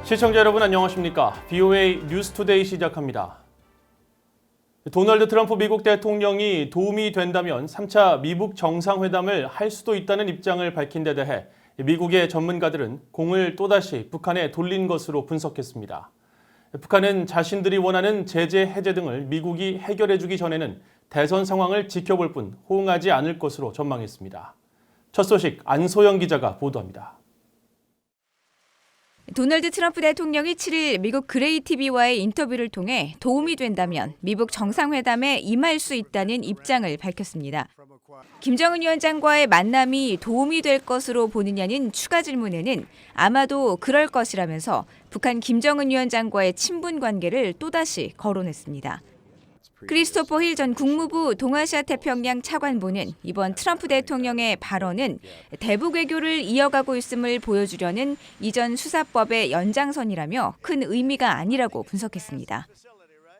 시청자 여러분 안녕하십니까? BOA 뉴스투데이 시작합니다. 도널드 트럼프 미국 대통령이 도움이 된다면 3차 미북 정상회담을 할 수도 있다는 입장을 밝힌 데 대해 미국의 전문가들은 공을 또다시 북한에 돌린 것으로 분석했습니다. 북한은 자신들이 원하는 제재 해제 등을 미국이 해결해주기 전에는 대선 상황을 지켜볼 뿐 호응하지 않을 것으로 전망했습니다. 첫 소식 안소영 기자가 보도합니다. 도널드 트럼프 대통령이 7일 미국 그레이 TV와의 인터뷰를 통해 도움이 된다면 미북 정상회담에 임할 수 있다는 입장을 밝혔습니다. 김정은 위원장과의 만남이 도움이 될 것으로 보느냐는 추가 질문에는 아마도 그럴 것이라면서 북한 김정은 위원장과의 친분 관계를 또다시 거론했습니다. 크리스토퍼 힐 전 국무부 동아시아 태평양 차관보는 이번 트럼프 대통령의 발언은 대북 외교를 이어가고 있음을 보여주려는 이전 수사법의 연장선이라며 큰 의미가 아니라고 분석했습니다.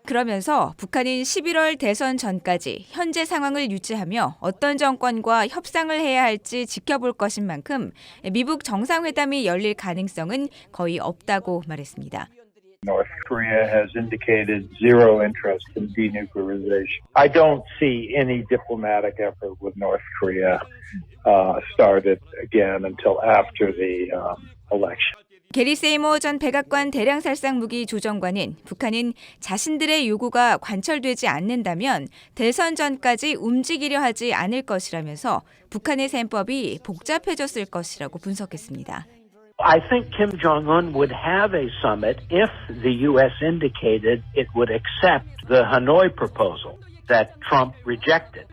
그러면서 북한은 11월 대선 전까지 현재 상황을 유지하며 어떤 정권과 협상을 해야 할지 지켜볼 것인 만큼 미북 정상회담이 열릴 가능성은 거의 없다고 말했습니다. North Korea has indicated zero interest in denuclearization. I don't see any diplomatic effort with North Korea started again until after the election. 게리 세이머 전 백악관 대량살상 무기 조정관은 북한은 자신들의 요구가 관철되지 않는다면 대선 전까지 움직이려 하지 않을 것이라면서 북한의 셈법이 복잡해졌을 것이라고 분석했습니다. I think Kim Jong-un would have a summit if the U.S. indicated it would accept the Hanoi proposal that Trump rejected.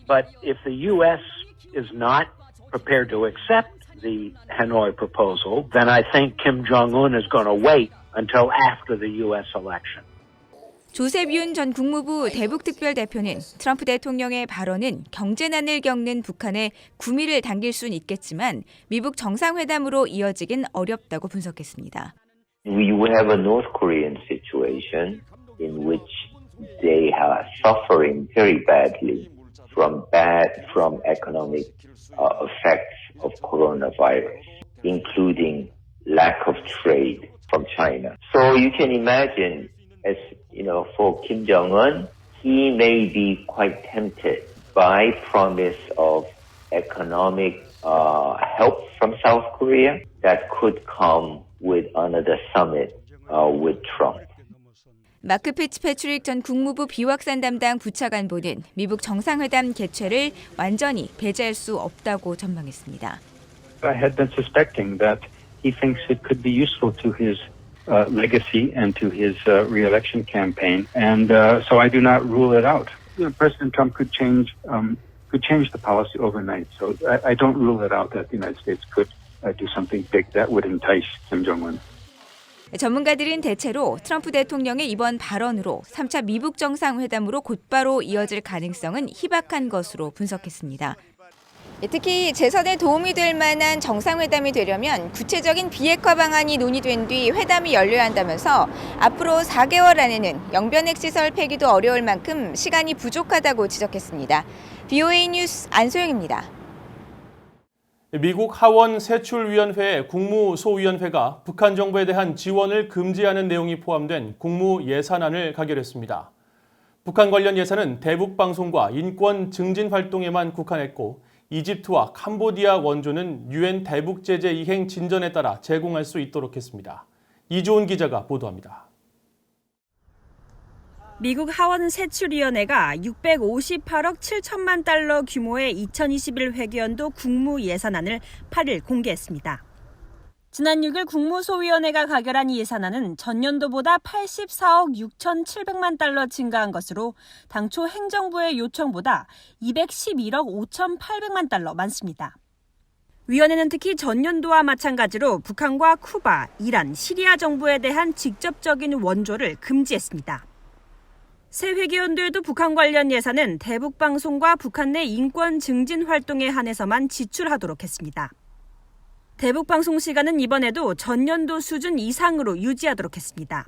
But if the U.S. is not prepared to accept the Hanoi proposal, then I think Kim Jong-un is going to wait until after the U.S. election. 조셉 윤 전 국무부 대북특별대표는 트럼프 대통령의 발언은 경제난을 겪는 북한에 구미를 당길 수는 있겠지만 미북 정상회담으로 이어지긴 어렵다고 분석했습니다. We will have a North Korean situation in which they are suffering very badly from economic effects of coronavirus, including lack of trade from China. So you can imagine, as you know, for Kim Jong-un, he may be quite tempted by promise of economic help from South Korea that could come with another summit with Trump. 마크 피츠패트릭 전 국무부 비확산 담당 부차관보는 미북 정상회담 개최를 완전히 배제할 수 없다고 전망했습니다. I had been suspecting that he thinks it could be useful to his legacy and to his re-election campaign, and so I do not rule it out. President Trump could change the policy overnight, so I don't rule it out that the United States could do something big that would entice Kim Jong-un. 전문가들은 대체로 트럼프 대통령의 이번 발언으로 3차 미북 정상회담으로 곧바로 이어질 가능성은 희박한 것으로 분석했습니다. 특히 재선에 도움이 될 만한 정상회담이 되려면 구체적인 비핵화 방안이 논의된 뒤 회담이 열려야 한다면서 앞으로 4개월 안에는 영변핵 시설 폐기도 어려울 만큼 시간이 부족하다고 지적했습니다. BOA 뉴스 안소영입니다. 미국 하원 세출위원회 국무소위원회가 북한 정부에 대한 지원을 금지하는 내용이 포함된 국무 예산안을 가결했습니다. 북한 관련 예산은 대북 방송과 인권 증진 활동에만 국한했고 이집트와 캄보디아 원조는 유엔 대북 제재 이행 진전에 따라 제공할 수 있도록 했습니다. 이조은 기자가 보도합니다. 미국 하원 세출위원회가 658억 7천만 달러 규모의 2021 회계연도 국무 예산안을 8일 공개했습니다. 지난 6일 국무소위원회가 가결한 이 예산안은 전년도보다 84억 6,700만 달러 증가한 것으로 당초 행정부의 요청보다 211억 5,800만 달러 많습니다. 위원회는 특히 전년도와 마찬가지로 북한과 쿠바, 이란, 시리아 정부에 대한 직접적인 원조를 금지했습니다. 새 회계연도에도 북한 관련 예산은 대북 방송과 북한 내 인권 증진 활동에 한해서만 지출하도록 했습니다. 대북 방송 시간은 이번에도 전년도 수준 이상으로 유지하도록 했습니다.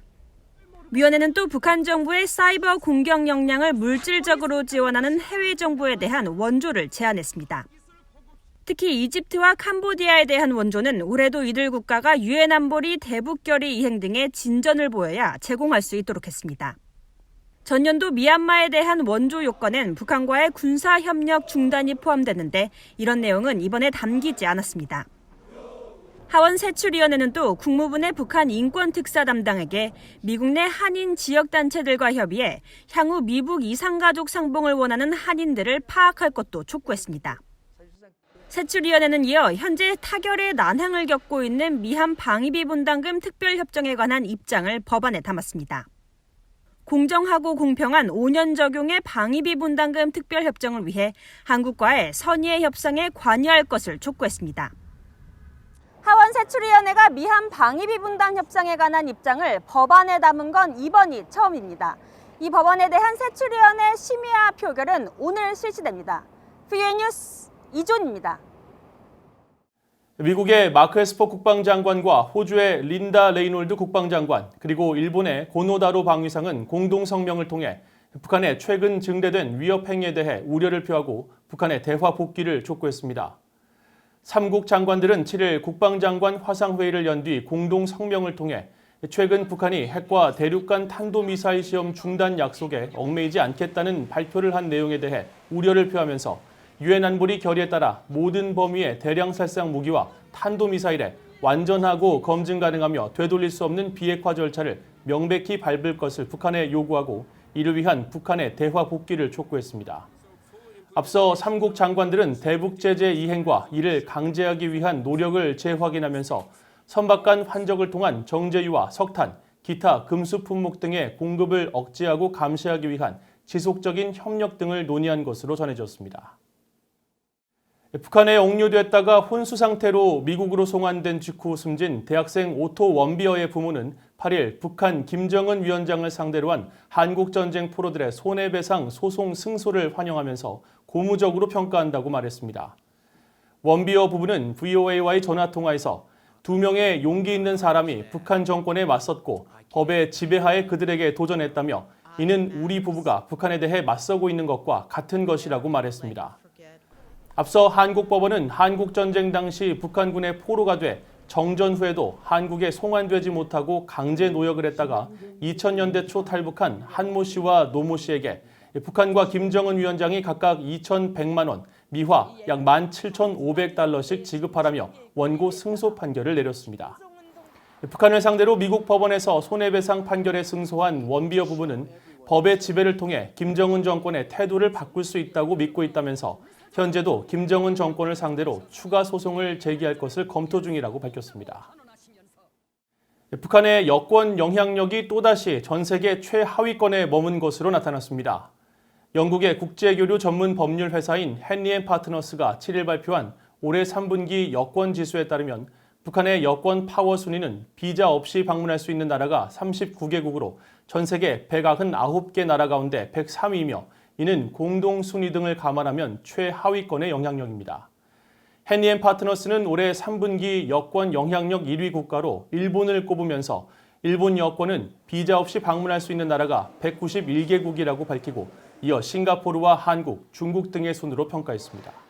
위원회는 또 북한 정부의 사이버 공격 역량을 물질적으로 지원하는 해외 정부에 대한 원조를 제안했습니다. 특히 이집트와 캄보디아에 대한 원조는 올해도 이들 국가가 유엔 안보리 대북 결의 이행 등의 진전을 보여야 제공할 수 있도록 했습니다. 전년도 미얀마에 대한 원조 요건엔 북한과의 군사협력 중단이 포함됐는데 이런 내용은 이번에 담기지 않았습니다. 하원세출위원회는 또 국무부 내 북한 인권특사 담당에게 미국 내 한인 지역단체들과 협의해 향후 미북 이산가족 상봉을 원하는 한인들을 파악할 것도 촉구했습니다. 세출위원회는 이어 현재 타결의 난항을 겪고 있는 미한 방위비 분담금 특별협정에 관한 입장을 법안에 담았습니다. 공정하고 공평한 5년 적용의 방위비 분담금 특별협정을 위해 한국과의 선의의 협상에 관여할 것을 촉구했습니다. 하원세출위원회가 미한 방위비 분담 협상에 관한 입장을 법안에 담은 건 이번이 처음입니다. 이 법안에 대한 세출위원회 심의와 표결은 오늘 실시됩니다. VOA 뉴스 이존입니다. 미국의 마크 에스퍼 국방장관과 호주의 린다 레이놀드 국방장관 그리고 일본의 고노다로 방위상은 공동성명을 통해 북한의 최근 증대된 위협 행위에 대해 우려를 표하고 북한의 대화 복귀를 촉구했습니다. 3국 장관들은 7일 국방장관 화상회의를 연 뒤 공동성명을 통해 최근 북한이 핵과 대륙간 탄도미사일 시험 중단 약속에 얽매이지 않겠다는 발표를 한 내용에 대해 우려를 표하면서 유엔 안보리 결의에 따라 모든 범위의 대량 살상 무기와 탄도미사일에 완전하고 검증 가능하며 되돌릴 수 없는 비핵화 절차를 명백히 밟을 것을 북한에 요구하고 이를 위한 북한의 대화 복귀를 촉구했습니다. 앞서 3국 장관들은 대북 제재 이행과 이를 강제하기 위한 노력을 재확인하면서 선박 간 환적을 통한 정제유와 석탄, 기타 금수 품목 등의 공급을 억제하고 감시하기 위한 지속적인 협력 등을 논의한 것으로 전해졌습니다. 북한에 억류됐다가 혼수 상태로 미국으로 송환된 직후 숨진 대학생 오토 원비어의 부모는 8일 북한 김정은 위원장을 상대로 한 한국전쟁 포로들의 손해배상 소송 승소를 환영하면서 고무적으로 평가한다고 말했습니다. 원비어 부부는 VOA와의 전화통화에서 2명의 용기 있는 사람이 북한 정권에 맞섰고 법의 지배하에 그들에게 도전했다며 이는 우리 부부가 북한에 대해 맞서고 있는 것과 같은 것이라고 말했습니다. 앞서 한국법원은 한국전쟁 당시 북한군의 포로가 돼 정전 후에도 한국에 송환되지 못하고 강제 노역을 했다가 2000년대 초 탈북한 한모 씨와 노모 씨에게 북한과 김정은 위원장이 각각 2,100만 원, 미화 약 17,500달러씩 지급하라며 원고 승소 판결을 내렸습니다. 북한을 상대로 미국 법원에서 손해배상 판결에 승소한 원비어 부부는 법의 지배를 통해 김정은 정권의 태도를 바꿀 수 있다고 믿고 있다면서 현재도 김정은 정권을 상대로 추가 소송을 제기할 것을 검토 중이라고 밝혔습니다. 북한의 여권 영향력이 또다시 전 세계 최하위권에 머문 것으로 나타났습니다. 영국의 국제교류 전문 법률 회사인 헨리앤파트너스가 7일 발표한 올해 3분기 여권 지수에 따르면 북한의 여권 파워 순위는 비자 없이 방문할 수 있는 나라가 39개국으로 전 세계 199개 나라 가운데 103위이며 이는 공동 순위 등을 감안하면 최하위권의 영향력입니다. 헨리앤파트너스는 올해 3분기 여권 영향력 1위 국가로 일본을 꼽으면서 일본 여권은 비자 없이 방문할 수 있는 나라가 191개국이라고 밝히고 이어 싱가포르와 한국, 중국 등의 순으로 평가했습니다.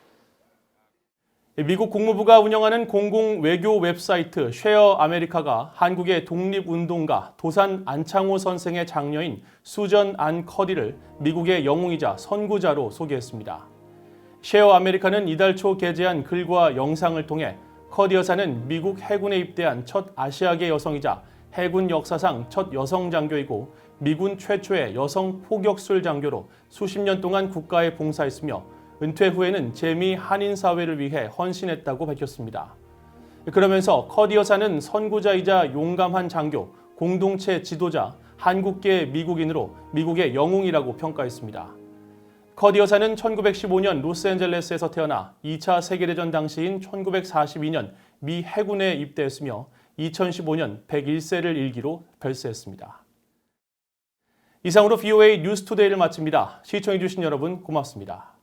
미국 국무부가 운영하는 공공 외교 웹사이트 쉐어 아메리카가 한국의 독립운동가 도산 안창호 선생의 장녀인 수전 안 커디를 미국의 영웅이자 선구자로 소개했습니다. 쉐어 아메리카는 이달 초 게재한 글과 영상을 통해 커디 여사는 미국 해군에 입대한 첫 아시아계 여성이자 해군 역사상 첫 여성 장교이고 미군 최초의 여성 포격술 장교로 수십 년 동안 국가에 봉사했으며 은퇴 후에는 재미 한인 사회를 위해 헌신했다고 밝혔습니다. 그러면서 커디 여사는 선구자이자 용감한 장교, 공동체 지도자, 한국계 미국인으로 미국의 영웅이라고 평가했습니다. 커디 여사는 1915년 로스앤젤레스에서 태어나 2차 세계대전 당시인 1942년 미 해군에 입대했으며 2015년 101세를 일기로 별세했습니다. 이상으로 VOA 뉴스투데이를 마칩니다. 시청해주신 여러분 고맙습니다.